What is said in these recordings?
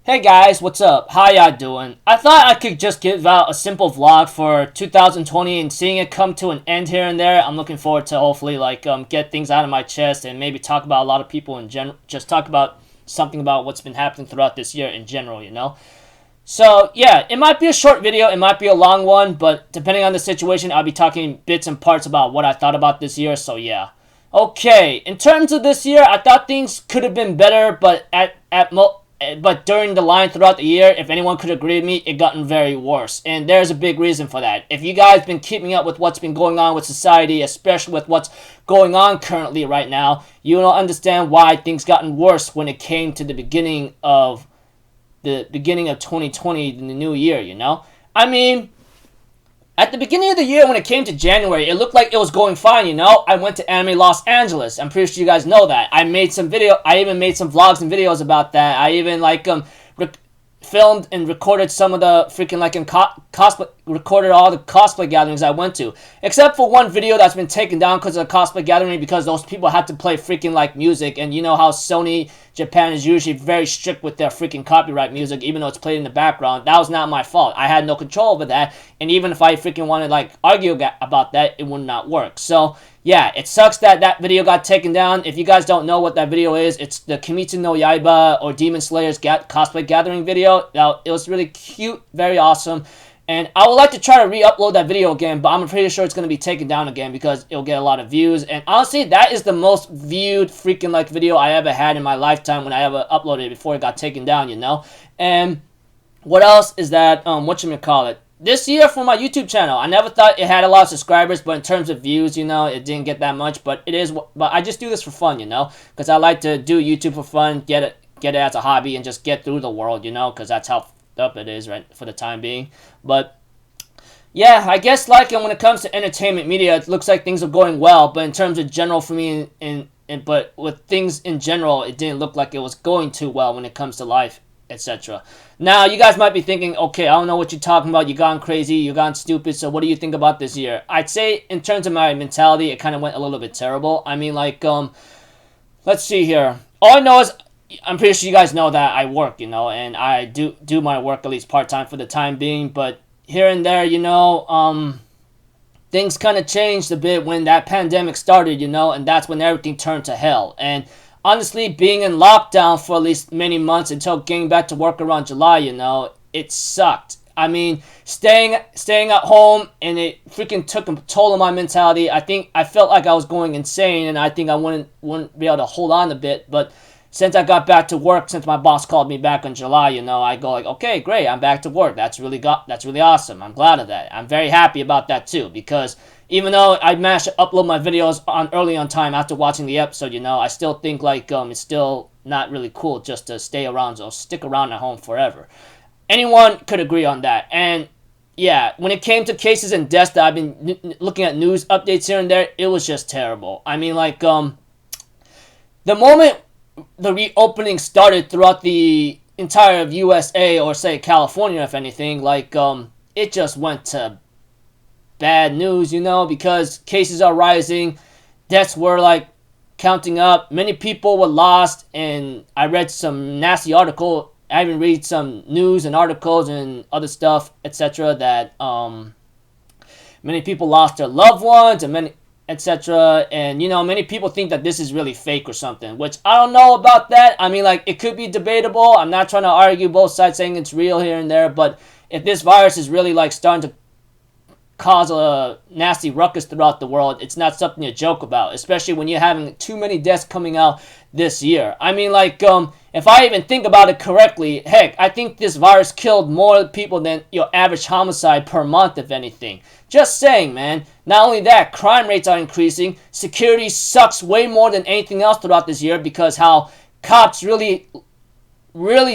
Hey guys, what's up? How y'all doing? I thought I could just give out a simple vlog for 2020 and seeing it come to an end here and there. I'm looking forward to hopefully get things out of my chest and maybe talk about a lot of people in general. Just talk about something about what's been happening throughout this year in general. So yeah, it might be a short video, it might be a long one, but depending on the situation, I'll be talking bits and parts about what I thought about this year. So yeah. Okay, in terms of this year, I thought things could have been better, but but during the line throughout the year, if anyone could agree with me, it gotten very worse. And there's a big reason for that. If you guys been keeping up with what's been going on with society, especially with what's going on currently right now, you will understand why things gotten worse when it came to the beginning of 2020, the new year. I mean, at the beginning of the year, when it came to January, it looked like it was going fine. I went to Anime Los Angeles. I'm pretty sure you guys know that. I even made some vlogs and videos about that. I even filmed and recorded some of the freaking cosplay, recorded all the cosplay gatherings I went to, except for one video that's been taken down because of the cosplay gathering, because those people had to play freaking music, and you know how Sony Japan is usually very strict with their freaking copyright music, even though it's played in the background. That was not my fault. I had no control over that, and even if I freaking wanted argue about that, it would not work. So yeah, it sucks that that video got taken down. If you guys don't know what that video is, it's the Kimetsu no Yaiba or Demon Slayer's cosplay gathering video. Now, it was really cute, very awesome. And I would like to try to re-upload that video again, but I'm pretty sure it's going to be taken down again because it'll get a lot of views. And honestly, that is the most viewed freaking video I ever had in my lifetime when I ever uploaded it before it got taken down. And what else is that, whatchamacallit? This year for my YouTube channel, I never thought it had a lot of subscribers, but in terms of views, it didn't get that much. But I just do this for fun, because I like to do YouTube for fun, get it as a hobby, and just get through the world, because that's how up it is right for the time being. But yeah, I guess when it comes to entertainment media, it looks like things are going well. But in terms of general for me, but with things in general, it didn't look like it was going too well when it comes to life, etc. Now, you guys might be thinking, okay, I don't know what you're talking about. You gone crazy. You gone stupid. So what do you think about this year? I'd say in terms of my mentality, it kind of went a little bit terrible. I mean, let's see here. All I know is I'm pretty sure you guys know that I work, and I do my work at least part-time for the time being. But here and there, things kind of changed a bit when that pandemic started, and that's when everything turned to hell. And honestly, being in lockdown for at least many months until getting back to work around July, it sucked. I mean, staying at home, and it freaking took a toll on my mentality. I felt like I was going insane, and I think I wouldn't be able to hold on a bit. But since I got back to work, since my boss called me back in July, I go okay, great, I'm back to work. That's really awesome. I'm glad of that. I'm very happy about that too, because even though I managed to upload my videos early on time after watching the episode, I still think it's still not really cool just to stay around or stick around at home forever. Anyone could agree on that. And yeah, when it came to cases and deaths that I've been looking at news updates here and there, it was just terrible. I mean, the moment the reopening started throughout the entire USA, or say California, if anything, it just went to bad news, because cases are rising, deaths were counting up, many people were lost, and I read some nasty article. I even read some news and articles and other stuff, etc., that many people lost their loved ones, and many etc. And many people think that this is really fake or something, which I don't know about that. I mean, it could be debatable. I'm not trying to argue both sides saying it's real here and there, but if this virus is really starting to cause a nasty ruckus throughout the world, it's not something to joke about, especially when you're having too many deaths coming out this year. I mean, if I even think about it correctly, heck, I think this virus killed more people than your average homicide per month, if anything. Just saying, man. Not only that, crime rates are increasing. Security sucks way more than anything else throughout this year, because how cops really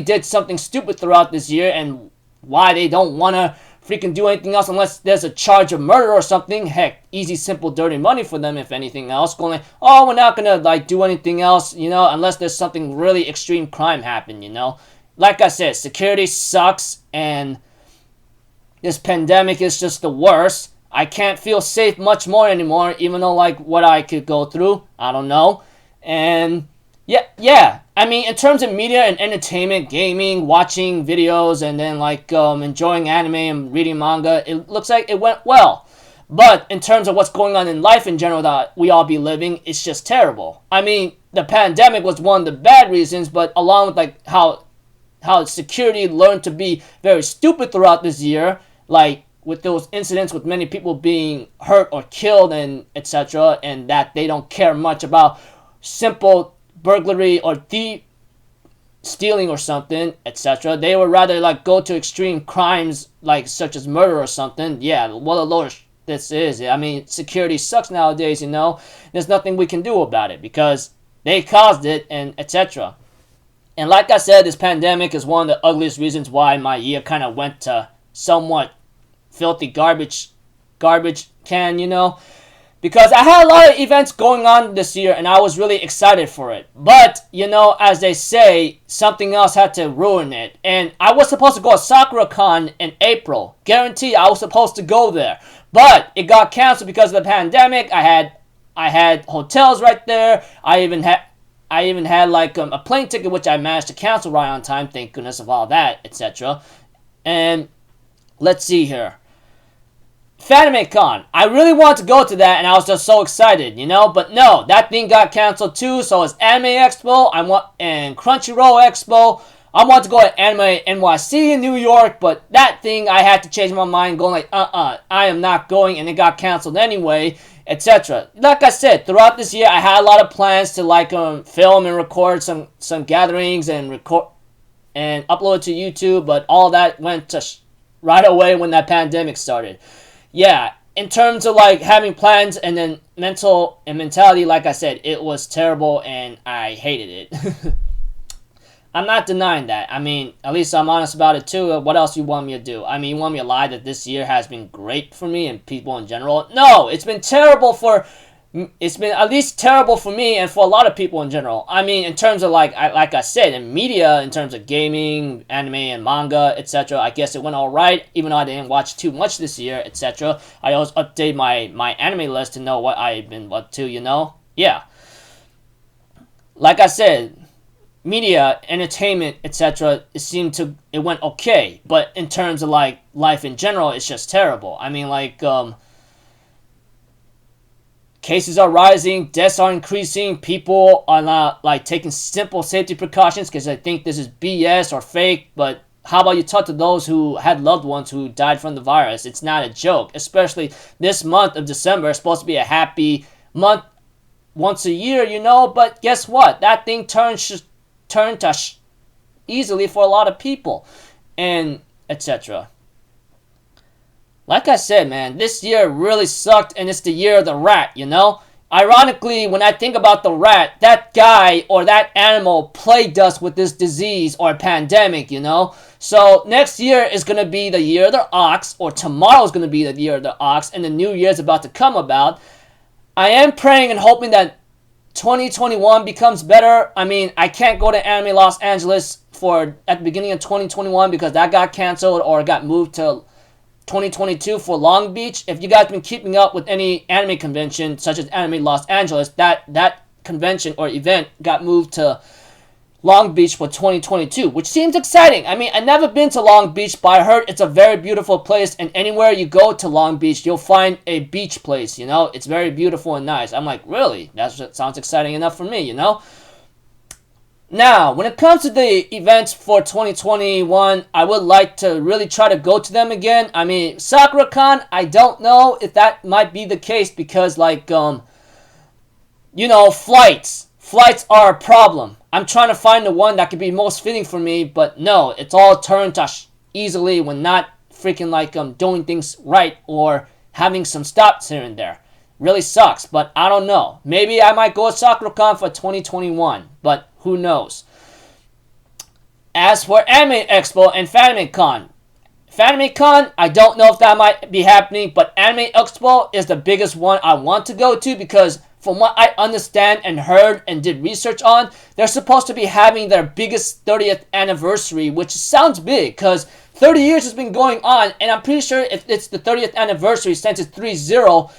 did something stupid throughout this year, and why they don't want to freaking do anything else unless there's a charge of murder or something. Heck, easy, simple, dirty money for them, if anything else. Going oh, we're not gonna do anything else, unless there's something really extreme crime happen, Like I said, security sucks, and this pandemic is just the worst. I can't feel safe much more anymore, even though what I could go through, I don't know. And Yeah. I mean, in terms of media and entertainment, gaming, watching videos, and then like enjoying anime and reading manga, it looks like it went well. But in terms of what's going on in life in general that we all be living, it's just terrible. I mean, the pandemic was one of the bad reasons, but along with like how security learned to be very stupid throughout this year, like with those incidents with many people being hurt or killed and etc., and that they don't care much about simple burglary or thief stealing or something, etc. They would rather like go to extreme crimes like such as murder or something. Yeah, what a load of this is. I mean, security sucks nowadays, you know. There's nothing we can do about it because they caused it and etc. And like I said, this pandemic is one of the ugliest reasons why my year kind of went to somewhat filthy garbage can, you know, because I had a lot of events going on this year and I was really excited for it. But, you know, as they say, something else had to ruin it. And I was supposed to go to SakuraCon in April. Guarantee I was supposed to go there. But it got canceled because of the pandemic. I had hotels right there. I even had like a plane ticket which I managed to cancel right on time. Thank goodness of all that, etc. And let's see here. FanimeCon. I really wanted to go to that and I was just so excited, you know, but no, that thing got canceled too. So it's Anime Expo and Crunchyroll Expo. I wanted to go to Anime NYC in New York, but that thing I had to change my mind, going like, I am not going, and it got canceled anyway, etc. Like I said, throughout this year, I had a lot of plans to like film and record some gatherings and record and upload to YouTube, but all that went to right away when that pandemic started. Yeah, in terms of like having plans and then mentality, like I said, it was terrible and I hated it. I'm not denying that. I mean, at least I'm honest about it too. What else you want me to do? I mean, you want me to lie that this year has been great for me and people in general? No, it's been at least terrible for me and for a lot of people in general. I mean, in terms of like I said, in media, in terms of gaming, anime, and manga, etc., I guess it went all right, even though I didn't watch too much this year, etc. I always update my anime list to know what I've been up to, you know? Yeah. Like I said, media, entertainment, etc., it went okay. But in terms of like life in general, it's just terrible. I mean, like, cases are rising, deaths are increasing, people are not like taking simple safety precautions because they think this is BS or fake, but how about you talk to those who had loved ones who died from the virus? It's not a joke, especially this month of December is supposed to be a happy month once a year, you know, but guess what? That thing turned to easily for a lot of people, and etc. Like I said, man, this year really sucked, and it's the year of the rat, you know? Ironically, when I think about the rat, that guy or that animal plagued us with this disease or pandemic, you know? So next year is going to be the year of the ox, or tomorrow is going to be the year of the ox, and the new year is about to come about. I am praying and hoping that 2021 becomes better. I mean, I can't go to Anime Los Angeles at the beginning of 2021 because that got canceled or got moved to 2022 for Long Beach. If you guys been keeping up with any anime convention such as Anime Los Angeles, that convention or event got moved to Long Beach for 2022, which seems exciting. I mean, I've never been to Long Beach, but I heard it's a very beautiful place, and anywhere you go to Long Beach, you'll find a beach place, you know? It's very beautiful and nice. I'm like, really? That sounds exciting enough for me, you know? Now, when it comes to the events for 2021, I would like to really try to go to them again. I mean, SakuraCon, I don't know if that might be the case because, like, you know, flights. Flights are a problem. I'm trying to find the one that could be most fitting for me, but no, it's all turned to easily when not freaking, like, doing things right or having some stops here and there. Really sucks, but I don't know. Maybe I might go to SakuraCon for 2021, but who knows? As for Anime Expo and FanimeCon, I don't know if that might be happening, but Anime Expo is the biggest one I want to go to because from what I understand and heard and did research on, they're supposed to be having their biggest 30th anniversary, which sounds big because 30 years has been going on, and I'm pretty sure if it's the 30th anniversary since it's 3-0,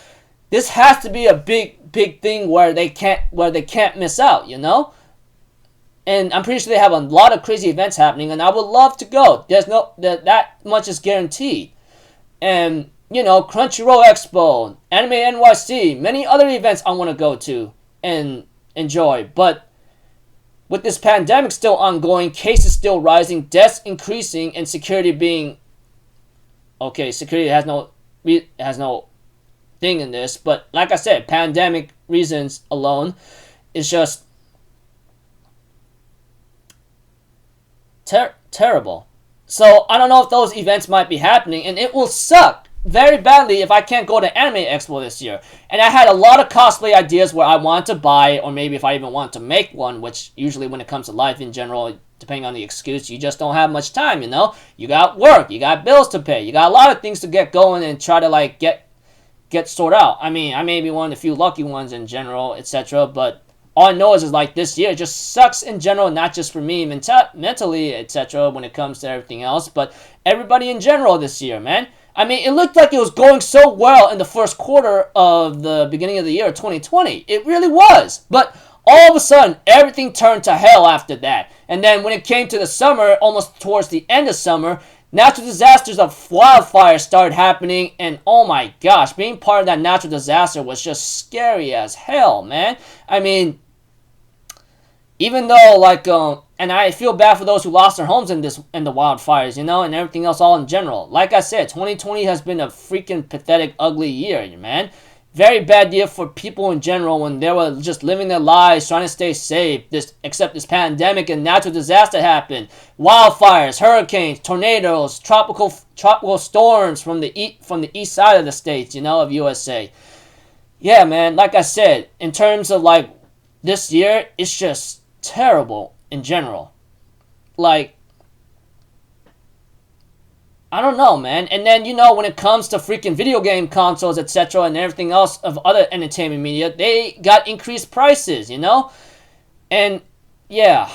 this has to be a big thing where they can't miss out, you know? And I'm pretty sure they have a lot of crazy events happening, and I would love to go. There's no that much is guaranteed. And Crunchyroll Expo, Anime NYC, many other events I want to go to and enjoy. But with this pandemic still ongoing, cases still rising, deaths increasing, and security being security has no thing in this. But like I said, pandemic reasons alone is just terrible. So I don't know if those events might be happening, and it will suck very badly if I can't go to Anime Expo this year. And I had a lot of cosplay ideas where I want to buy, or maybe if I even want to make one, which usually when it comes to life in general, depending on the excuse, you just don't have much time, You got work, you got bills to pay, you got a lot of things to get going and try to get sorted out. I mean, I may be one of the few lucky ones in general, etc., but all I know is this year just sucks in general, not just for me mentally, etc., when it comes to everything else, but everybody in general this year, man. I mean, it looked like it was going so well in the first quarter of the beginning of the year 2020. It really was. But all of a sudden, everything turned to hell after that. And then when it came to the summer, almost towards the end of summer, natural disasters of wildfires started happening. And oh my gosh, being part of that natural disaster was just scary as hell, man. I mean, even though, and I feel bad for those who lost their homes in the wildfires, and everything else all in general. Like I said, 2020 has been a freaking pathetic, ugly year, man. Very bad year for people in general when they were just living their lives, trying to stay safe, except this pandemic and natural disaster happened. Wildfires, hurricanes, tornadoes, tropical storms from the east side of the states, of USA. Yeah, man, like I said, in terms of, this year, it's just terrible in general. I don't know, man. And then, when it comes to freaking video game consoles, etc., and everything else of other entertainment media, they got increased prices, And, yeah.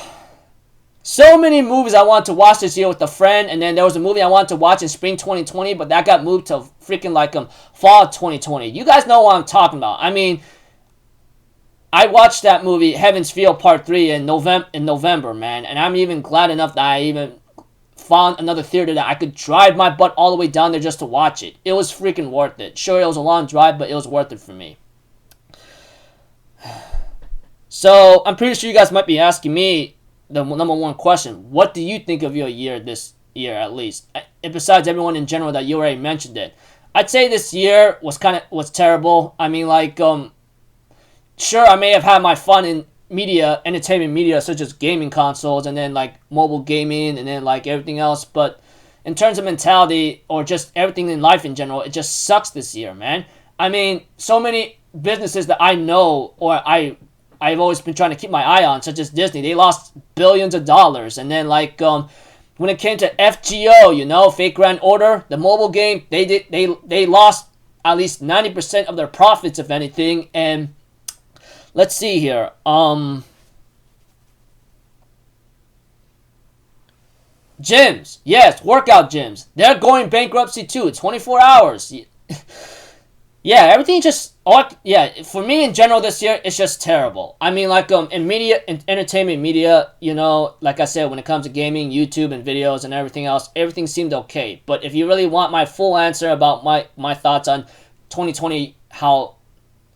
So many movies I wanted to watch this year with a friend, and then there was a movie I wanted to watch in spring 2020, but that got moved to freaking, fall 2020. You guys know what I'm talking about. I mean, I watched that movie, Heaven's Feel Part 3, in November, man. And I'm even glad enough that I even found another theater that I could drive my butt all the way down there just to watch it. It was freaking worth it. Sure, it was a long drive, but it was worth it for me. So, I'm pretty sure you guys might be asking me the number one question. What do you think of your year this year, at least? And besides everyone in general that you already mentioned it. I'd say this year was terrible. I mean, sure, I may have had my fun in entertainment media, such as gaming consoles, and then, mobile gaming, and then, everything else, but in terms of mentality, or just everything in life in general, it just sucks this year, man. I mean, so many businesses that I know, or I've always been trying to keep my eye on, such as Disney, they lost billions of dollars, and then, when it came to FGO, Fate Grand Order, the mobile game, they lost at least 90% of their profits, if anything, and let's see here. Gyms. Yes, workout gyms. They're going bankruptcy too. 24 hours. Yeah, everything just... for me in general this year, it's just terrible. I mean, in media, in entertainment media, like I said, when it comes to gaming, YouTube, and videos, and everything else, everything seemed okay. But if you really want my full answer about my thoughts on 2020, how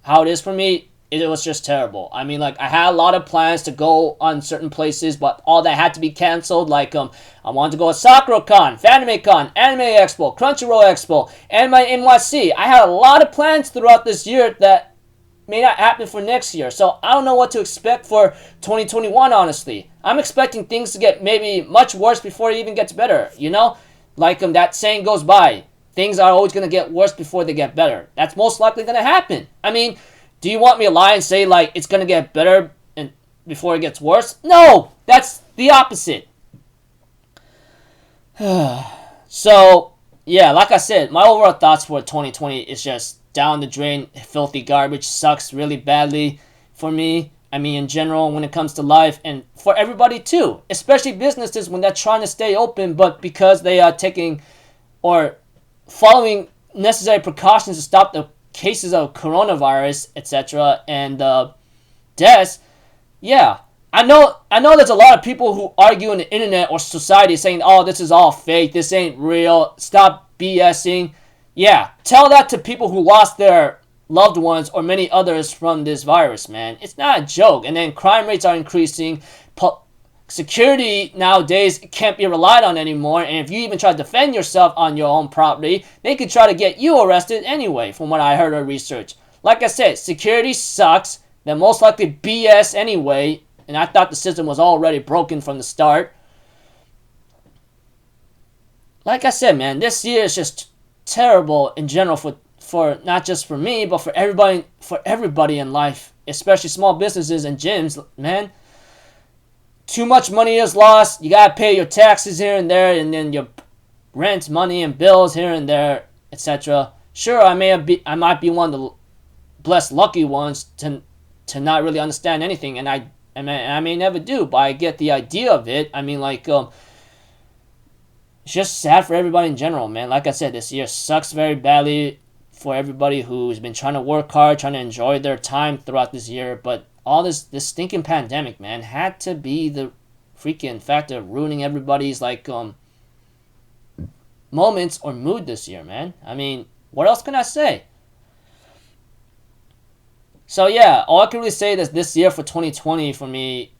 it is for me, it was just terrible. I mean, I had a lot of plans to go on certain places, but all that had to be canceled. I wanted to go to SakuraCon, FanimeCon, Anime Expo, Crunchyroll Expo, Anime NYC. I had a lot of plans throughout this year that may not happen for next year. So I don't know what to expect for 2021, honestly. I'm expecting things to get maybe much worse before it even gets better, that saying goes by. Things are always going to get worse before they get better. That's most likely going to happen. I mean, do you want me to lie and say, it's going to get better before it gets worse? No! That's the opposite. So, yeah, like I said, my overall thoughts for 2020 is just down the drain, filthy garbage, sucks really badly for me. I mean, in general, when it comes to life, and for everybody too. Especially businesses when they're trying to stay open, but because they are taking or following necessary precautions to stop the cases of coronavirus, etc., and deaths, yeah, I know there's a lot of people who argue on the internet or society saying, oh, this is all fake, this ain't real, stop BSing. Yeah, tell that to people who lost their loved ones or many others from this virus, man. It's not a joke. And then crime rates are increasing. Security nowadays can't be relied on anymore. And if you even try to defend yourself on your own property, they could try to get you arrested anyway, from what I heard of research. Like I said, security sucks. They're most likely BS anyway. And I thought the system was already broken from the start. Like I said, man, this year is just terrible in general for not just for me, but for everybody in life, especially small businesses and gyms, man. Too much money is lost. You gotta pay your taxes here and there, and then your rent, money, and bills here and there, etc. Sure, I might be one of the blessed lucky ones to not really understand anything, and I may never do, but I get the idea of it. I mean, like, it's just sad for everybody in general, man. Like I said, this year sucks very badly for everybody who's been trying to work hard, trying to enjoy their time throughout this year. But all this stinking pandemic, man, had to be the freaking factor ruining everybody's, like, moments or mood this year, man. I mean, what else can I say? So, yeah, all I can really say is this year for 2020, for me,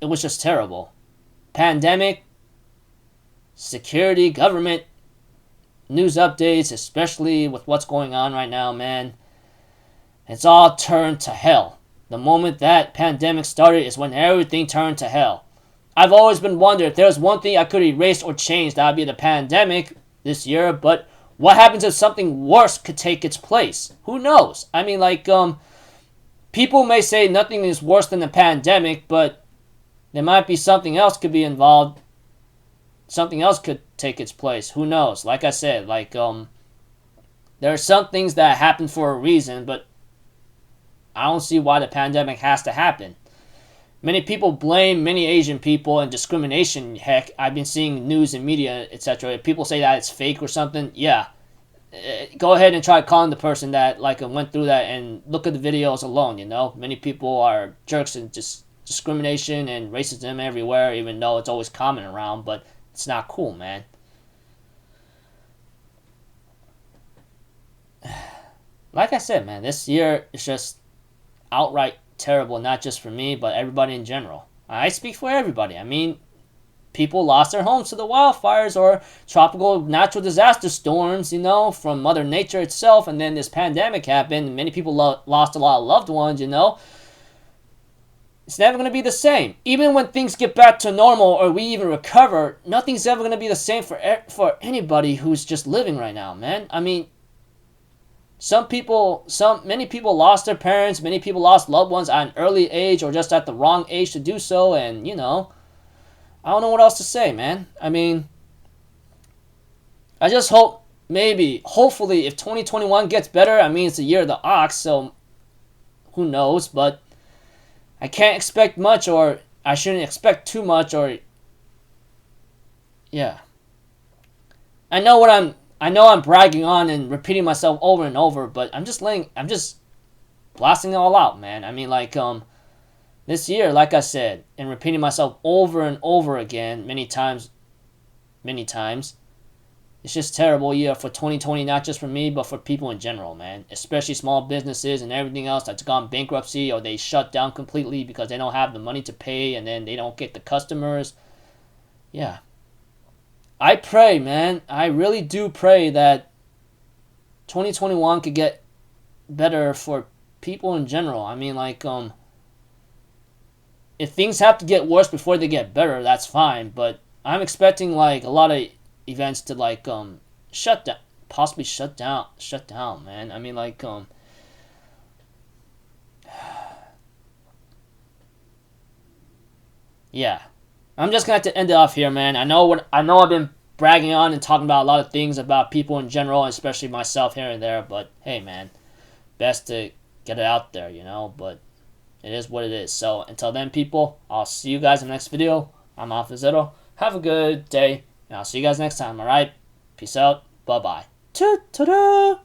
it was just terrible. Pandemic, security, government, news updates, especially with what's going on right now, man. It's all turned to hell. The moment that pandemic started is when everything turned to hell. I've always been wondering if there's one thing I could erase or change, that would be the pandemic this year, but what happens if something worse could take its place? Who knows? I mean, like, people may say nothing is worse than the pandemic, but there might be something else could be involved. Something else could take its place. Who knows? Like I said, like, there are some things that happen for a reason, but I don't see why the pandemic has to happen. Many people blame many Asian people and discrimination. Heck, I've been seeing news and media, etc. If people say that it's fake or something, yeah. Go ahead and try calling the person that, like, went through that and look at the videos alone, you know? Many people are jerks and just discrimination and racism everywhere, even though it's always common around, but it's not cool, man. Like I said, man, this year is just outright terrible, not just for me, but everybody in general. I speak for everybody. I mean, people lost their homes to the wildfires or tropical natural disaster storms, you know, from Mother Nature itself, and then this pandemic happened, and many people lost a lot of loved ones, you know. It's never going to be the same. Even when things get back to normal or we even recover, nothing's ever going to be the same for anybody who's just living right now, man. I mean, many people lost their parents, many people lost loved ones at an early age or just at the wrong age to do so, and, you know, I don't know what else to say, man. I mean, I just hope, hopefully, if 2021 gets better, I mean, it's the year of the ox, so who knows, but I can't expect much, or I shouldn't expect too much, or yeah. I know I'm bragging on and repeating myself over and over, but I'm just blasting it all out, man. I mean, like, this year, like I said, and repeating myself over and over again many times, it's just a terrible year for 2020, not just for me, but for people in general, man. Especially small businesses and everything else that's gone bankruptcy or they shut down completely because they don't have the money to pay and then they don't get the customers. Yeah. I pray, man. I really do pray that 2021 could get better for people in general. I mean, like, if things have to get worse before they get better, that's fine. But I'm expecting, like, a lot of events to, like, possibly shut down, man. I mean, like, yeah. I'm just gonna have to end it off here, man. I know I've been bragging on and talking about a lot of things about people in general, especially myself here and there, but hey, man, best to get it out there, you know, but it is what it is. So until then, people, I'll see you guys in the next video. I'm Alpha Zero. Have a good day, and I'll see you guys next time, alright? Peace out. Bye-bye. Ta-ta-da!